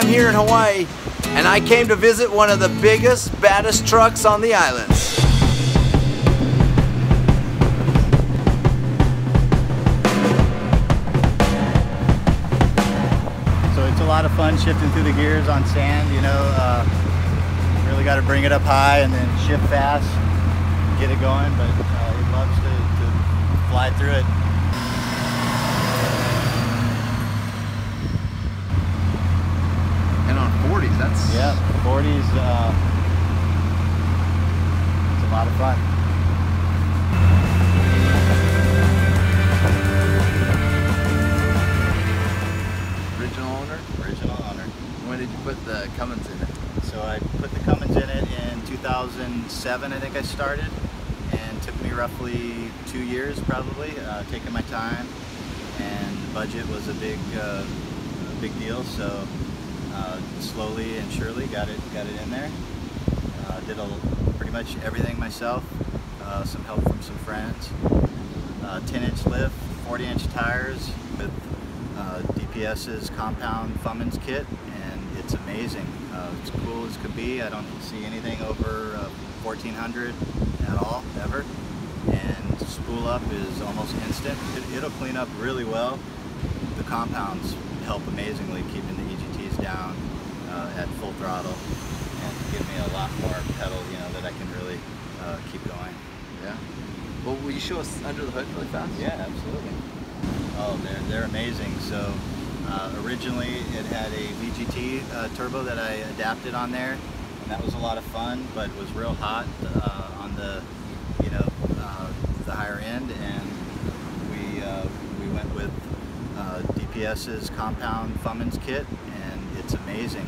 I'm here in Hawaii, and I came to visit one of the biggest, baddest trucks on the island. So it's a lot of fun shifting through the gears on sand, you know. Really got to bring it up high and then shift fast, get it going, but it loves to fly through it. And on 40s, that's... Yeah, 40s, it's a lot of fun. Original owner? Original owner. When did you put the Cummins in it? So I put the Cummins in it in 2007, I think I started, and it took me roughly 2 years probably, taking my time, and the budget was a big deal, so slowly and surely got it in there. Did pretty much everything myself, some help from some friends. 10-inch lift, 40-inch tires with DPS's Compound Fummins kit, and it's amazing. It's cool as could be. I don't see anything over 1400 at all, ever. And spool up is almost instant. It'll clean up really well. The compounds help amazingly keeping the EGTs down at full throttle and give me a lot more pedal, you know, that I can really keep going. Yeah. Well, will you show us under the hood really fast? Yeah, absolutely. Oh, they're amazing. So originally it had a VGT turbo that I adapted on there, and that was a lot of fun, but it was real hot on the, you know, the higher end, and we went with DPS's Compound Fummins kit, and it's amazing.